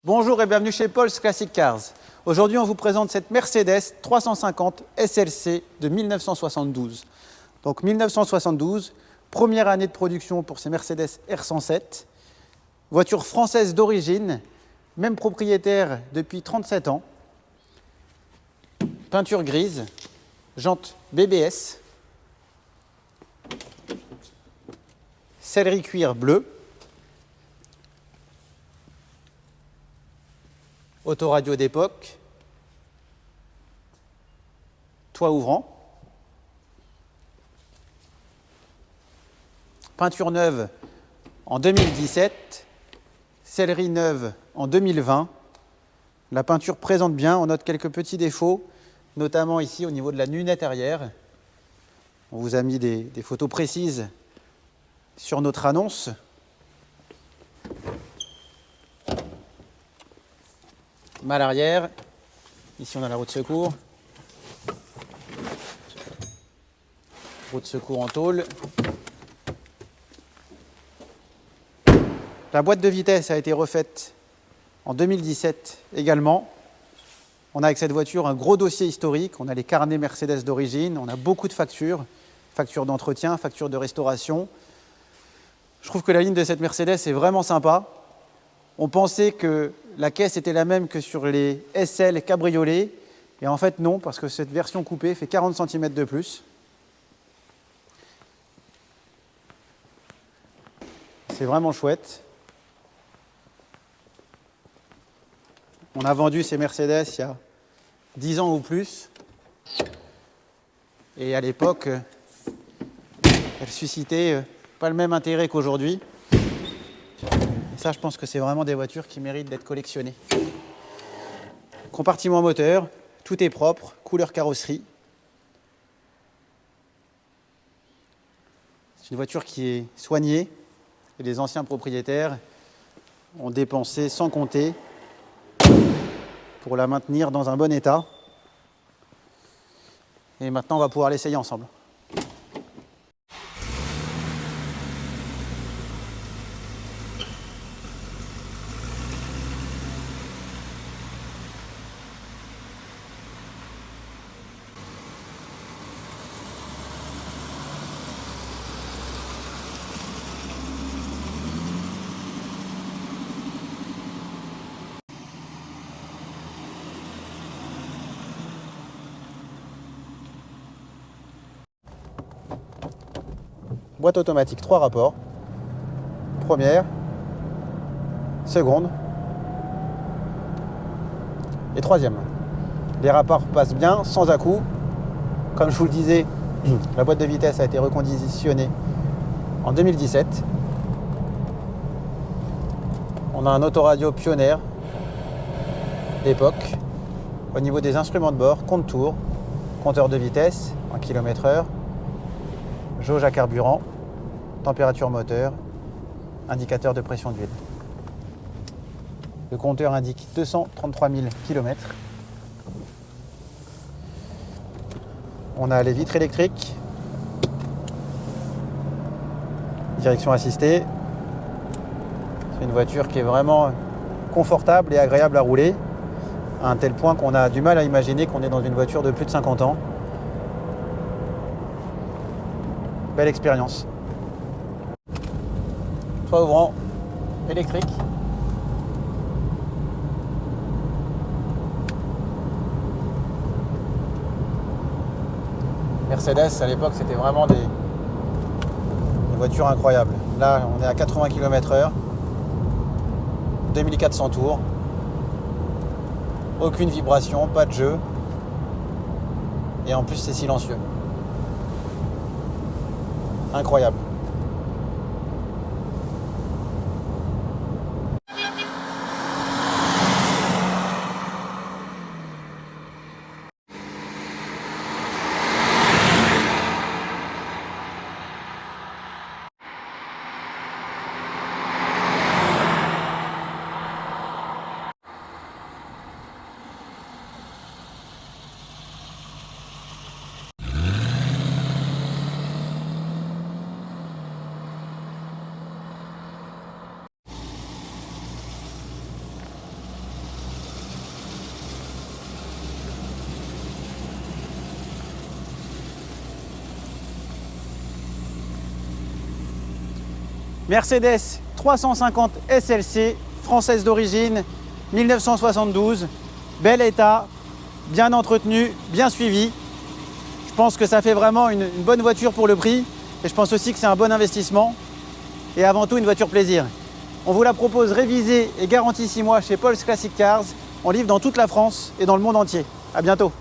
Bonjour et bienvenue chez Paul's Classic Cars. Aujourd'hui, on vous présente cette Mercedes 350 SLC de 1972. Donc 1972, première année de production pour ces Mercedes R107. Voiture française d'origine, même propriétaire depuis 37 ans. Peinture grise, jantes BBS, sellerie cuir bleu, autoradio d'époque, toit ouvrant, peinture neuve en 2017, sellerie neuve en 2020. La peinture présente bien, on note quelques petits défauts, notamment ici au niveau de la lunette arrière. On vous a mis des photos précises sur notre annonce. Malle arrière, ici on a la roue de secours. Roue de secours en tôle. La boîte de vitesse a été refaite en 2017 également. On a avec cette voiture un gros dossier historique. On a les carnets Mercedes d'origine, on a beaucoup de factures. Factures d'entretien, factures de restauration. Je trouve que la ligne de cette Mercedes est vraiment sympa. On pensait que la caisse était la même que sur les SL cabriolet. Et en fait non, parce que cette version coupée fait 40 cm de plus. C'est vraiment chouette. On a vendu ces Mercedes il y a 10 ans ou plus. Et à l'époque, elles suscitaient pas le même intérêt qu'aujourd'hui. Et ça, je pense que c'est vraiment des voitures qui méritent d'être collectionnées. Compartiment moteur, tout est propre, couleur carrosserie. C'est une voiture qui est soignée et les anciens propriétaires ont dépensé sans compter pour la maintenir dans un bon état. Et maintenant, on va pouvoir l'essayer ensemble. Boîte automatique, 3 rapports. Première, seconde et troisième. Les rapports passent bien, sans à-coups. Comme je vous le disais, la boîte de vitesse a été reconditionnée en 2017. On a un autoradio Pioneer d'époque. Au niveau des instruments de bord, compte-tours, compteur de vitesse en km/h, jauge à carburant, température moteur, indicateur de pression d'huile. Le compteur indique 233 000 km. On a les vitres électriques, direction assistée. C'est une voiture qui est vraiment confortable et agréable à rouler, à un tel point qu'on a du mal à imaginer qu'on est dans une voiture de plus de 50 ans. Belle expérience. Toit ouvrant, électrique. Mercedes, à l'époque, c'était vraiment des voitures incroyables. Là, on est à 80 km/h, 2400 tours. Aucune vibration, pas de jeu. Et en plus, c'est silencieux. Incroyable. Mercedes 350 SLC, française d'origine, 1972, bel état, bien entretenu, bien suivi. Je pense que ça fait vraiment une bonne voiture pour le prix et je pense aussi que c'est un bon investissement et avant tout une voiture plaisir. On vous la propose révisée et garantie 6 mois chez Paul's Classic Cars. On livre dans toute la France et dans le monde entier. À bientôt.